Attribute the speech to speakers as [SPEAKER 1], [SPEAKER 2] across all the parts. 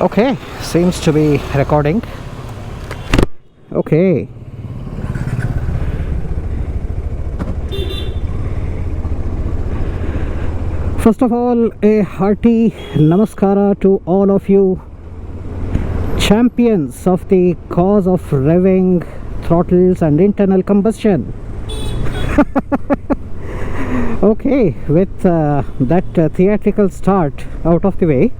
[SPEAKER 1] Okay, seems to be recording. Okay. First of all, a hearty namaskara to all of you champions of the cause of revving throttles and internal combustion. Okay, with that theatrical start out of the way,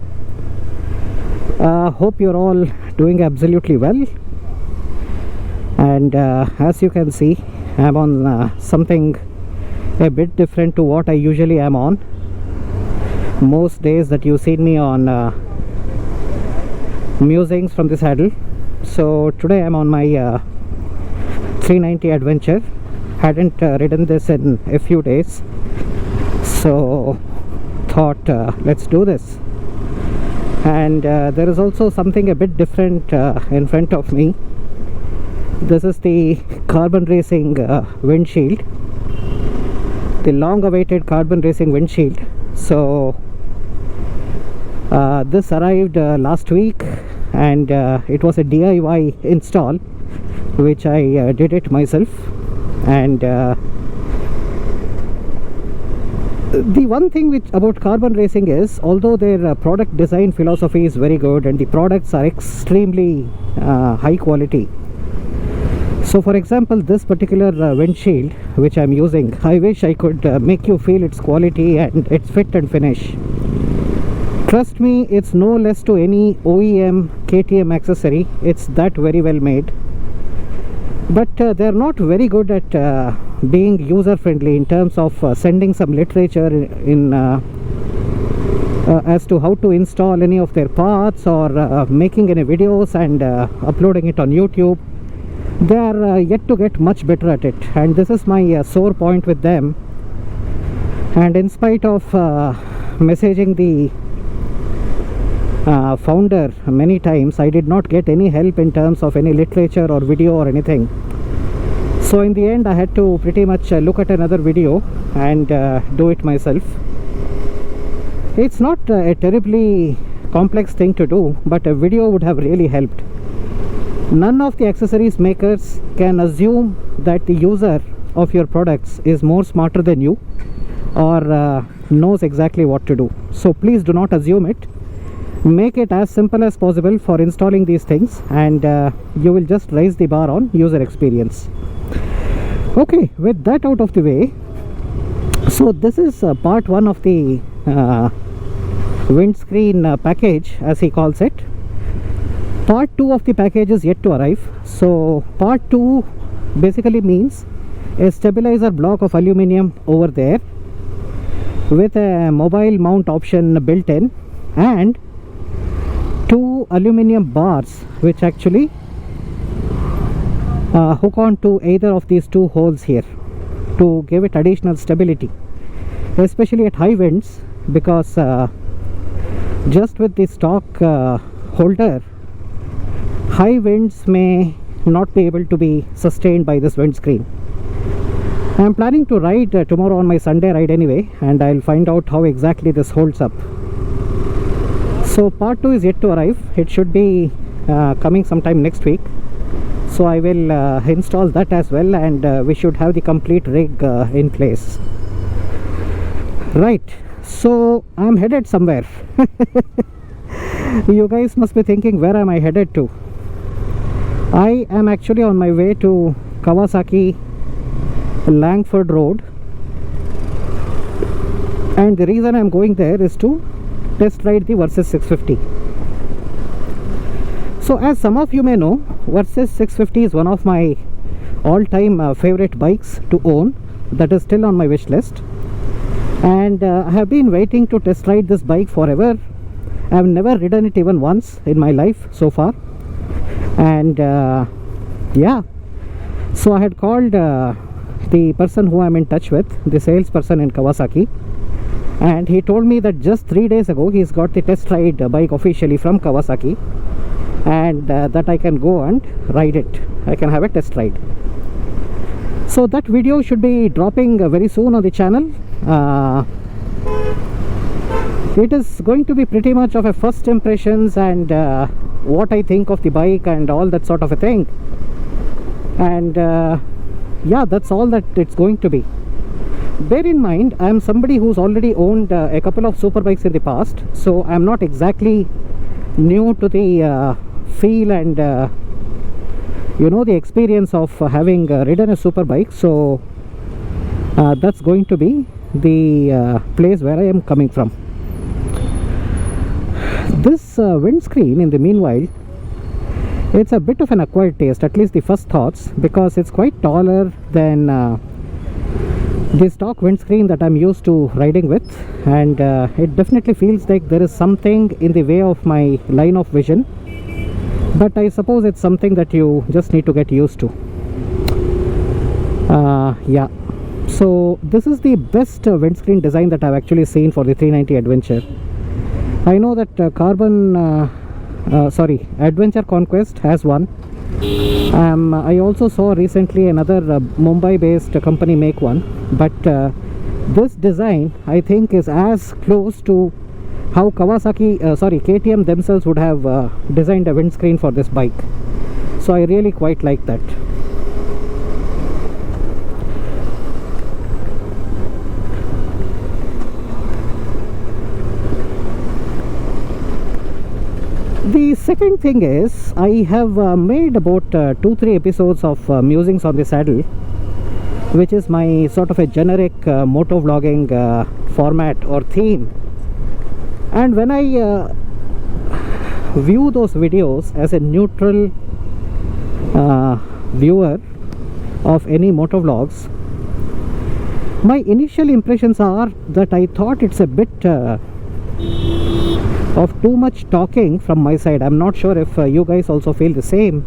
[SPEAKER 1] hope you're all doing absolutely well. And as you can see, I'm on something a bit different to what I usually am on. Most days that you see me on musings from the saddle. So today I'm on my 390 adventure. Hadn't ridden this in a few days, so thought let's do this. And there is also something a bit different in front of me. This is the Carbon Racing windshield, the long awaited Carbon Racing windshield. So this arrived last week, and it was a DIY install which I did it myself. And the one thing about Carbon Racing is, although their product design philosophy is very good and the products are extremely high quality. So for example, this particular windshield which I'm using, I wish I could make you feel its quality and its fit and finish. Trust me, it's no less to any OEM KTM accessory. It's that very well made. But they're not very good at being user friendly in terms of sending some literature in as to how to install any of their parts, or making any videos and uploading it on YouTube. They are yet to get much better at it, and this is my sore point with them. And in spite of messaging the founder many times, I did not get any help in terms of any literature or video or anything. So in the end I had to pretty much look at another video and do it myself. It's not a terribly complex thing to do, but a video would have really helped. None of the accessories makers can assume that the user of your products is more smarter than you, or knows exactly what to do. So please do not assume it. Make it as simple as possible for installing these things, and you will just raise the bar on user experience. Okay, with that out of the way, so this is part 1 of the windscreen package, as he calls it. Part 2 of the package is yet to arrive. So part 2 basically means a stabilizer block of aluminium over there with a mobile mount option built in, and 2 aluminium bars which actually hook on to either of these 2 holes here to give it additional stability, especially at high winds, because just with the stock holder, high winds may not be able to be sustained by this windscreen. I am planning to ride tomorrow on my Sunday ride anyway, and I'll find out how exactly this holds up. So part 2 is yet to arrive. It should be coming sometime next week. So I will install that as well, and we should have the complete rig in place. Right, so I'm headed somewhere. You guys must be thinking, where am I headed to? I am actually on my way to Kawasaki Langford Road, and the reason I'm going there is to test ride the Versys 650. So as some of you may know, Versys 650 is one of my all-time favorite bikes to own. That is still on my wish list, and I have been waiting to test ride this bike forever. I have never ridden it even once in my life so far, and yeah, so I had called the person who I'm in touch with, the salesperson in Kawasaki, and he told me that just 3 days ago he's got the test ride bike officially from Kawasaki, and that I can go and ride it. I can have a test ride. So that video should be dropping very soon on the channel. It is going to be pretty much of a first impressions and what I think of the bike and all that sort of a thing. And yeah, that's all that it's going to be. Bear in mind, I am somebody who's already owned a couple of super bikes in the past, so I'm not exactly new to the feel and you know, the experience of having ridden a super bike. So that's going to be the place where I am coming from. This windscreen, in the meanwhile, it's a bit of an acquired taste, at least the first thoughts, because it's quite taller than the stock windscreen that I'm used to riding with, and it definitely feels like there is something in the way of my line of vision, but I suppose it's something that you just need to get used to. Yeah, so this is the best windscreen design that I've actually seen for the 390 Adventure. I know that Adventure Conquest has one. I also saw recently another Mumbai based company make one, but this design I think is as close to how KTM themselves would have designed a windscreen for this bike. So I really quite like that. The second thing is, I have made about 2-3 episodes of Musings on the Saddle, which is my sort of a generic moto vlogging format or theme. And when I view those videos as a neutral viewer of any moto vlogs, my initial impressions are that I thought it's a bit of too much talking from my side. I'm not sure if you guys also feel the same.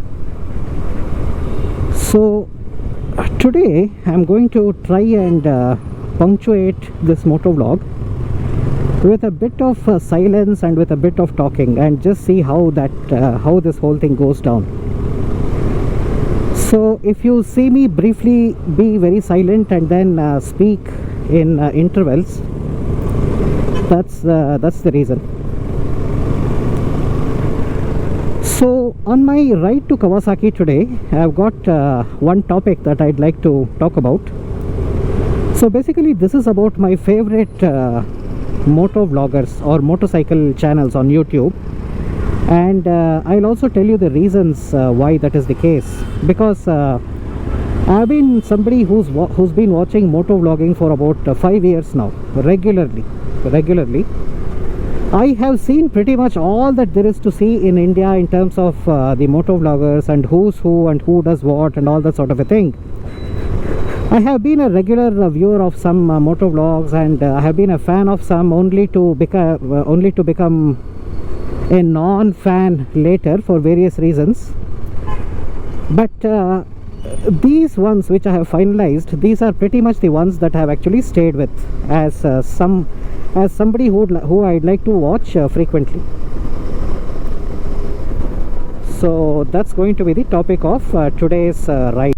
[SPEAKER 1] So today I'm going to try and punctuate this moto vlog with a bit of silence and with a bit of talking, and just see how this whole thing goes down. So if you see me briefly be very silent and then speak in intervals, that's the reason. So on my ride to Kawasaki today, I've got one topic that I'd like to talk about. So basically this is about my favorite moto vloggers or motorcycle channels on YouTube, and I'll also tell you the reasons why that is the case, because I've been somebody who's been watching moto vlogging for about 5 years now, regularly. I have seen pretty much all that there is to see in India in terms of the moto vloggers and who's who and who does what and all that sort of a thing. I have been a regular viewer of some moto vlogs, and I have been a fan of some only to become a non-fan later for various reasons. But these ones which I have finalized, these are pretty much the ones that I have actually stayed with as somebody who I'd like to watch frequently. So that's going to be the topic of today's ride.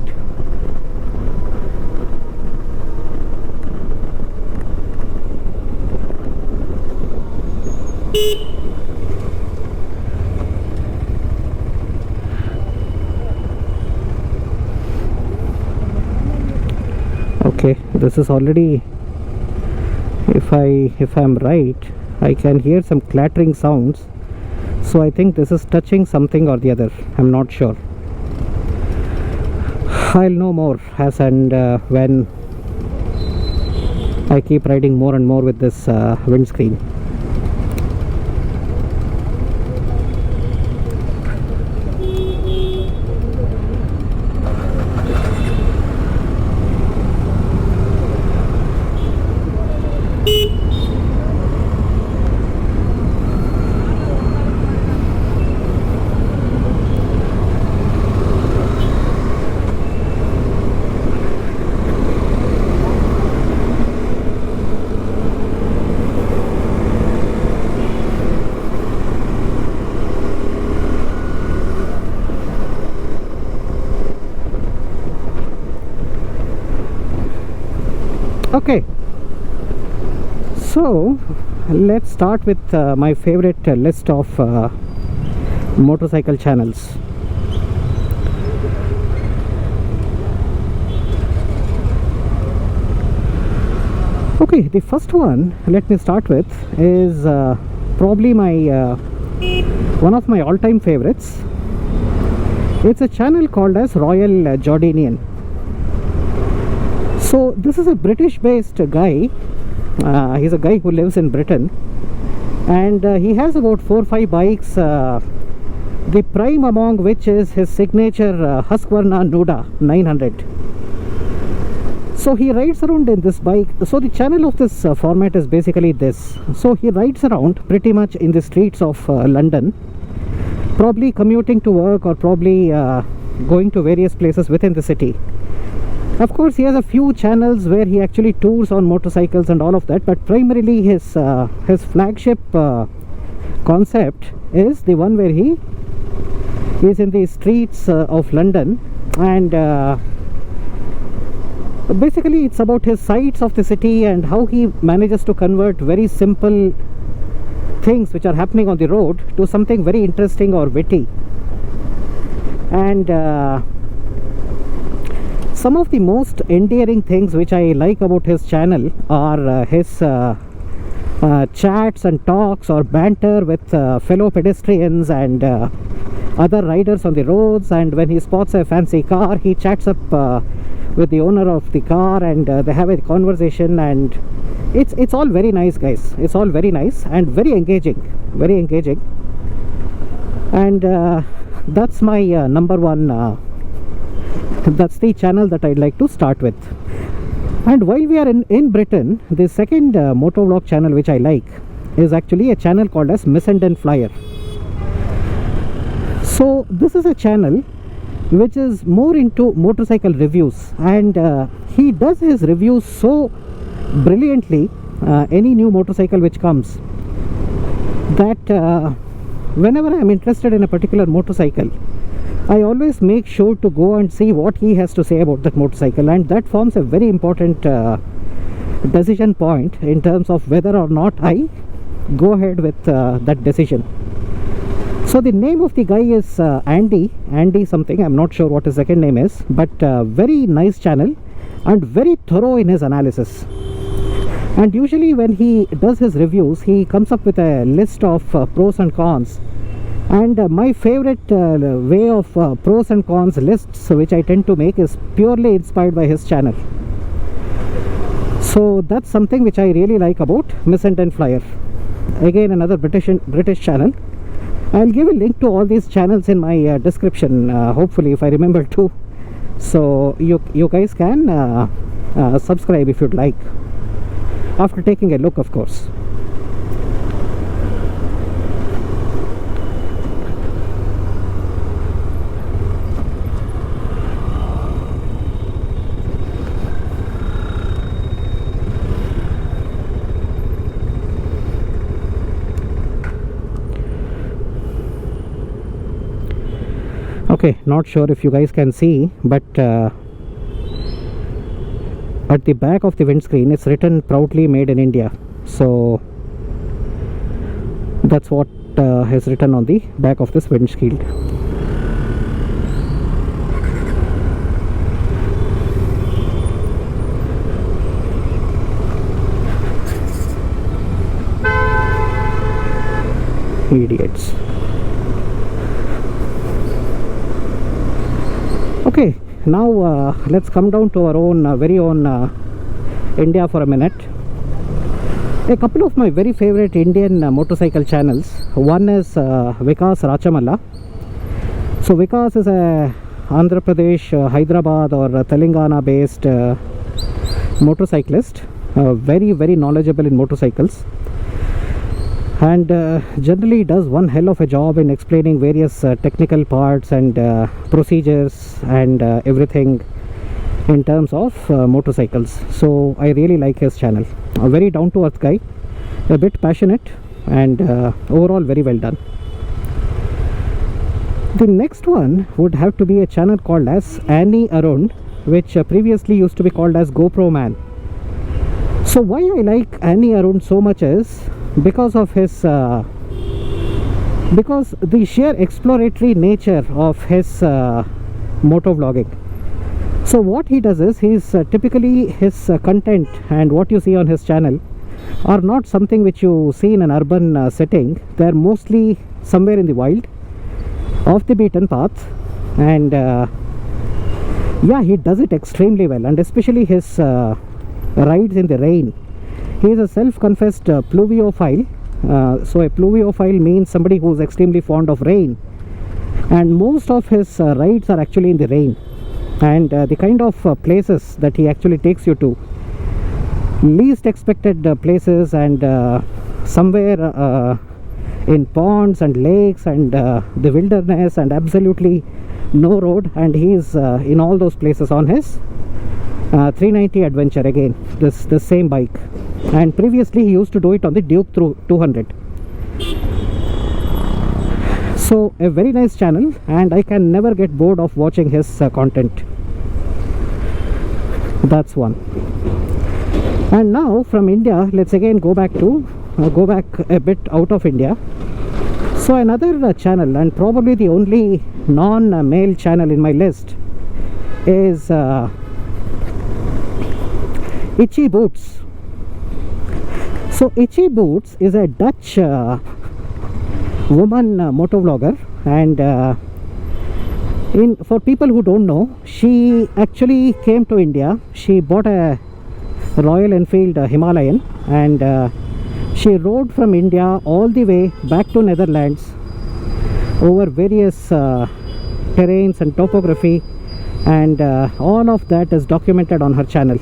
[SPEAKER 1] Okay, this is already, if I'm right, I can hear some clattering sounds, so I think this is touching something or the other. I'm not sure. I'll know more as and when I keep riding more and more with this windscreen. Okay, so let's start with my favorite list of motorcycle channels. Okay, the first one let me start with is probably my one of my all-time favorites. It's a channel called as Royal Jordanian. So this is a British-based guy. He's a guy who lives in Britain, and he has about 4 or 5 bikes. The prime among which is his signature Husqvarna Nuda 900. So he rides around in this bike. So the channel of this format is basically this. So he rides around pretty much in the streets of London, probably commuting to work or probably going to various places within the city. Of course, he has a few channels where he actually tours on motorcycles and all of that, but primarily his flagship concept is the one where he is in the streets of London, and basically it's about his sights of the city and how he manages to convert very simple things which are happening on the road to something very interesting or witty. And some of the most endearing things which I like about his channel are his chats and talks or banter with fellow pedestrians and other riders on the roads. And when he spots a fancy car, he chats up with the owner of the car, and they have a conversation, and it's all very nice, guys. It's all very nice and very engaging, and that's my number one. That's the channel that I'd like to start with. And while we are in Britain, the second motovlog channel which I like is actually a channel called as Missenden Flyer. So this is a channel which is more into motorcycle reviews, and he does his reviews so brilliantly, any new motorcycle which comes, that whenever I am interested in a particular motorcycle, I always make sure to go and see what he has to say about that motorcycle, and that forms a very important decision point in terms of whether or not I go ahead with that decision. So the name of the guy is Andy something, I'm not sure what his second name is, but very nice channel and very thorough in his analysis. And usually when he does his reviews, he comes up with a list of pros and cons. And my favorite way of pros and cons lists which I tend to make is purely inspired by his channel. So that's something which I really like about Missenden Flyer. Again, another British channel. I'll give a link to all these channels in my description, hopefully, if I remember to. So you guys can subscribe if you'd like, after taking a look, of course. Okay, not sure if you guys can see, but at the back of the windscreen it's written proudly made in India. So that's what is written on the back of this windshield. Idiots. Okay, now let's come down to our own very own India for a minute. A couple of my very favorite Indian motorcycle channels. One is Vikas Rachamalla. So Vikas is a Andhra Pradesh, Hyderabad or Telangana based motorcyclist, very knowledgeable in motorcycles, and generally does one hell of a job in explaining various technical parts and procedures and everything in terms of motorcycles. So I really like his channel. A very down to earth guy, a bit passionate, and overall very well done. The next one would have to be a channel called as Annie Arun, which previously used to be called as GoPro Man. So why I like Annie Arun so much is because of his because the sheer exploratory nature of his moto vlogging. So what he does is, he's typically his content and what you see on his channel are not something which you see in an urban setting. They're mostly somewhere in the wild, off the beaten path, and yeah, he does it extremely well. And especially his rides in the rain. He is a self-confessed pluviophile. So a pluviophile means somebody who is extremely fond of rain, and most of his rides are actually in the rain. And the kind of places that he actually takes you to, least expected places, and somewhere in ponds and lakes and the wilderness, and absolutely no road, and he is in all those places on his 390 Adventure, again this same bike. And previously he used to do it on the Duke 200. So a very nice channel, and I can never get bored of watching his content. That's one. And now from India, let's again go back a bit out of India. So another channel, and probably the only non-male channel in my list, is Itchy Boots. So Itchy Boots is a Dutch woman motovlogger, and for people who don't know, she actually came to India. She bought a Royal Enfield Himalayan, and she rode from India all the way back to Netherlands over various terrains and topography, and all of that is documented on her channel.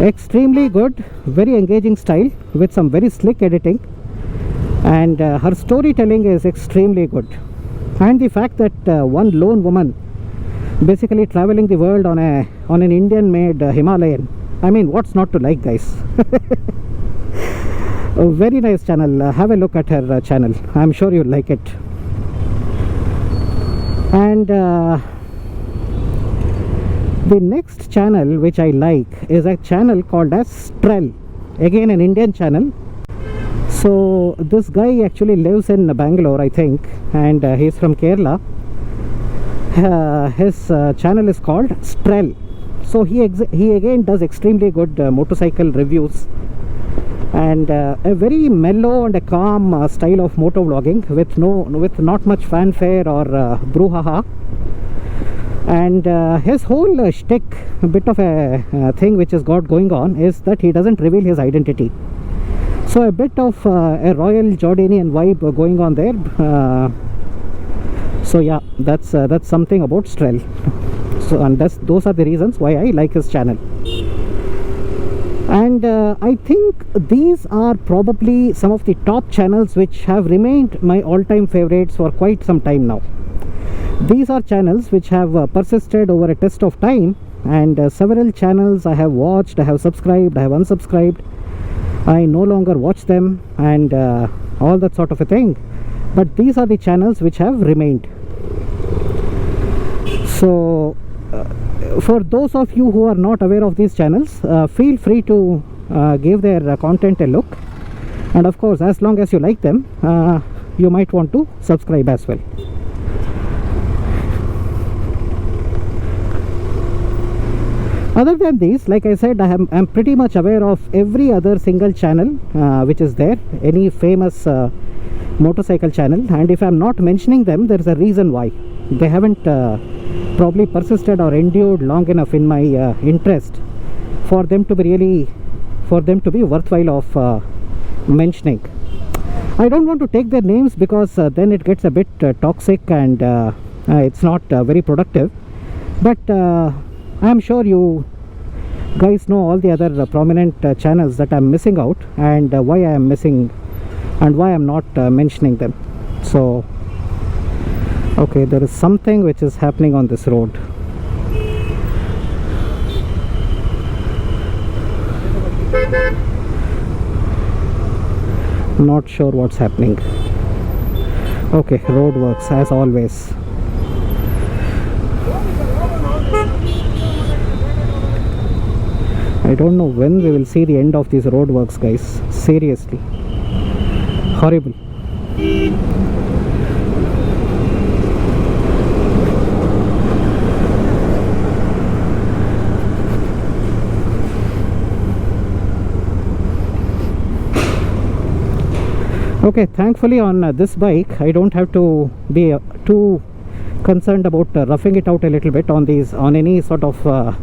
[SPEAKER 1] Extremely good, very engaging style with some very slick editing, and her storytelling is extremely good. And the fact that one lone woman basically traveling the world on an Indian made Himalayan, I mean, what's not to like, guys? A very nice channel. Have a look at her channel. I'm sure you'll like it. And the next channel which I like is a channel called as Strel, again an Indian channel. So this guy actually lives in Bangalore, I think, and he's from Kerala. His channel is called Strel. So he again does extremely good motorcycle reviews, and a very mellow and a calm style of moto vlogging with not much fanfare or brouhaha. And his whole shtick, a bit of a thing which has got going on, is that he doesn't reveal his identity. So a bit of a Royal Jordanian vibe going on there. So yeah, that's something about Strel. So, and those are the reasons why I like his channel. And I think these are probably some of the top channels which have remained my all-time favorites for quite some time now. These are channels which have persisted over a test of time, and several channels I have watched, I have subscribed, I have unsubscribed, I no longer watch them, and all that sort of a thing. But these are the channels which have remained. So for those of you who are not aware of these channels, feel free to give their content a look, and of course, as long as you like them, you might want to subscribe as well. Other than these, like I said, I'm pretty much aware of every other single channel which is there, any famous motorcycle channel, and if I'm not mentioning them, there's a reason why. They haven't probably persisted or endured long enough in my interest for them to be worthwhile of mentioning. I don't want to take their names because then it gets a bit toxic, and it's not very productive. But I'm sure you guys know all the other prominent channels that I'm missing out, and why I am missing and why I'm not mentioning them. So okay, there is something which is happening on this road. Not sure what's happening. Okay, road works as always. I don't know when we will see the end of these road works, guys. Seriously, horrible. Okay, thankfully on this bike I don't have to be too concerned about roughing it out a little bit on any sort of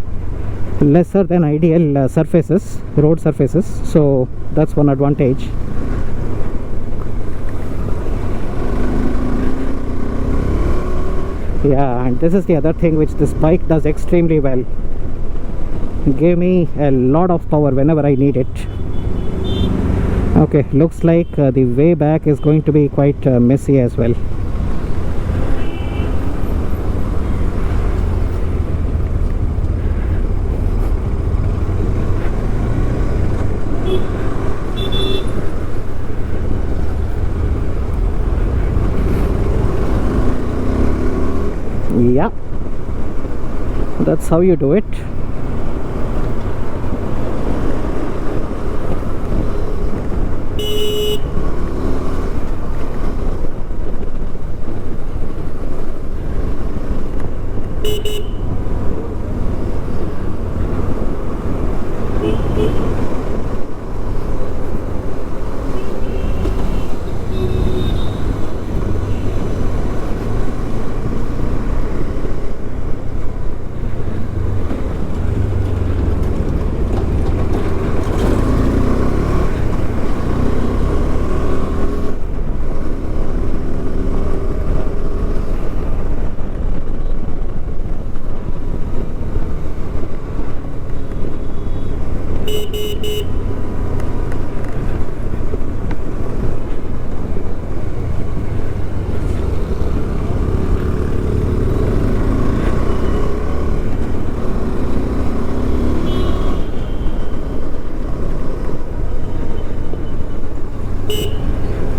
[SPEAKER 1] lesser than ideal surfaces, road surfaces, so that's one advantage. Yeah, and this is the other thing which this bike does extremely well. Give me a lot of power whenever I need it. Okay, looks like the way back is going to be quite messy as well. Yeah, that's how you do it.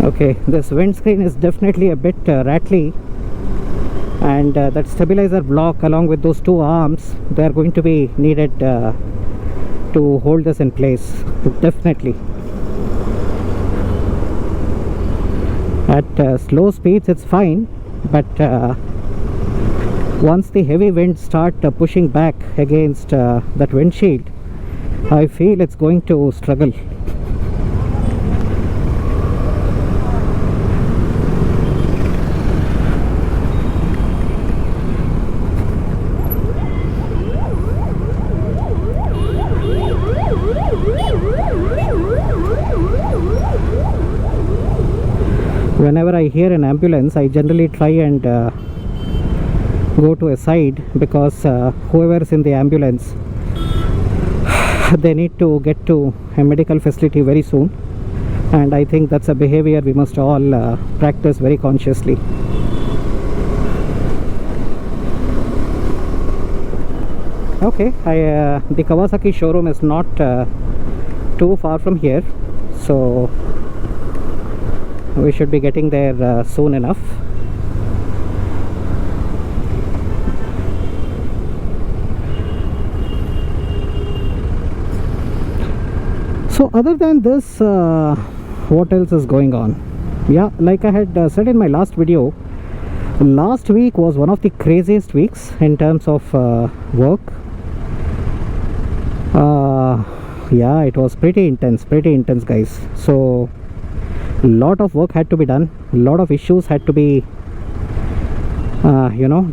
[SPEAKER 1] Okay, this windscreen is definitely a bit rattly, and that stabilizer block along with those two arms, they are going to be needed to hold this in place, definitely. At slow speeds it's fine, but once the heavy winds start pushing back against that windshield, I feel it's going to struggle. Whenever I hear an ambulance, I generally try and go to a side, because whoever is in the ambulance, they need to get to a medical facility very soon, and I think that's a behavior we must all practice very consciously. Okay, the Kawasaki showroom is not too far from here, so we should be getting there soon enough. So other than this, what else is going on? Yeah, like I had said in my last video, last week was one of the craziest weeks in terms of work. Yeah, it was pretty intense guys. So a lot of work had to be done, a lot of issues had to be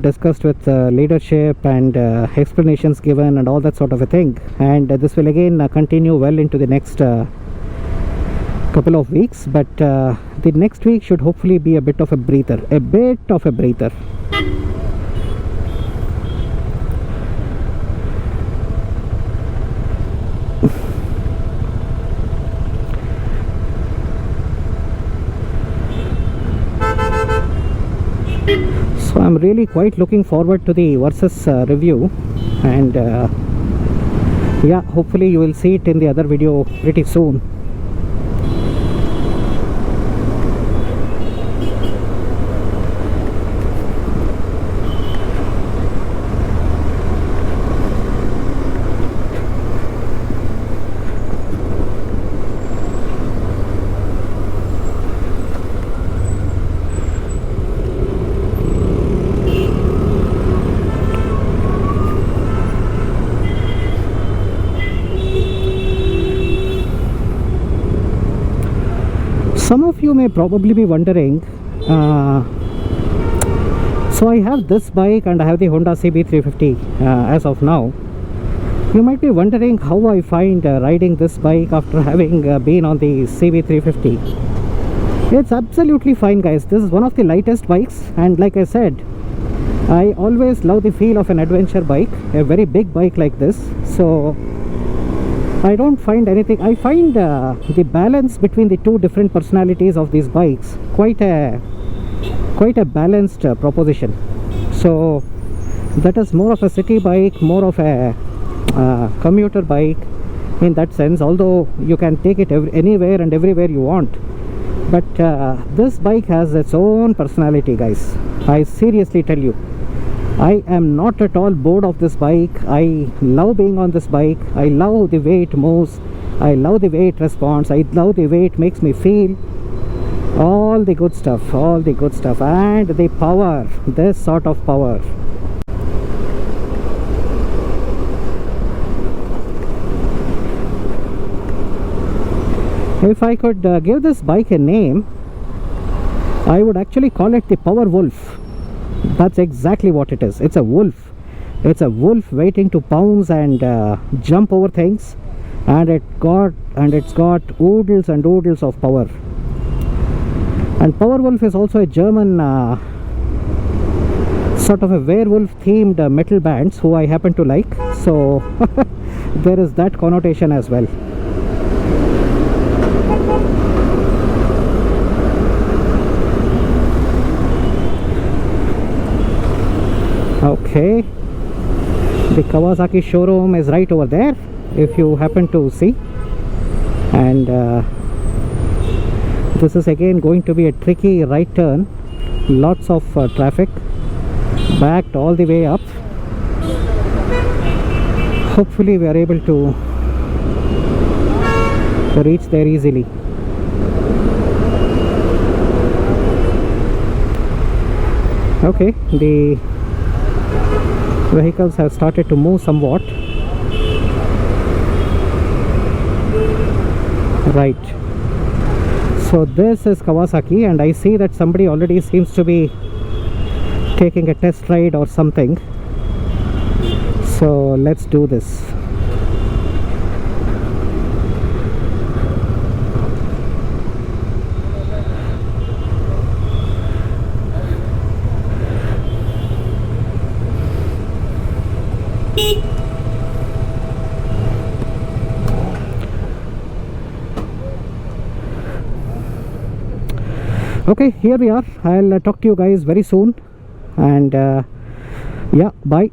[SPEAKER 1] discussed with leadership, and explanations given and all that sort of a thing, and this will again continue well into the next couple of weeks, but the next week should hopefully be a bit of a breather. So I'm really quite looking forward to the Versys review, and yeah, hopefully you will see it in the other video pretty soon. you may probably be wondering, so I have this bike and I have the Honda CB350 as of now. You might be wondering how I find riding this bike after having been on the CB350. It's absolutely fine, guys. This is one of the lightest bikes, and like I said, I always love the feel of an adventure bike, a very big bike like this. So I don't find anything. I find the balance between the two different personalities of these bikes quite a balanced proposition. So that is more of a city bike, more of a commuter bike in that sense, although you can take it anywhere and everywhere you want. But this bike has its own personality, guys. I seriously tell you, I am not at all bored of this bike. I love being on this bike. I love the way it moves. I love the way it responds. I love the way it makes me feel. All the good stuff, and the power, this sort of power. If I could give this bike a name, I would actually call it the Power Wolf. That's exactly what it is. It's a wolf. It's a wolf waiting to pounce and jump over things, and it's got oodles and oodles of power. And Powerwolf is also a German sort of a werewolf themed metal bands who I happen to like, so there is that connotation as well. Okay, the Kawasaki showroom is right over there if you happen to see, and this is again going to be a tricky right turn. Lots of traffic, backed all the way up. Hopefully we are able to reach there easily. Okay, the vehicles have started to move somewhat. Right, so this is Kawasaki, and I see that somebody already seems to be taking a test ride or something, so let's do this. Okay, here we are. I'll talk to you guys very soon, and yeah, bye.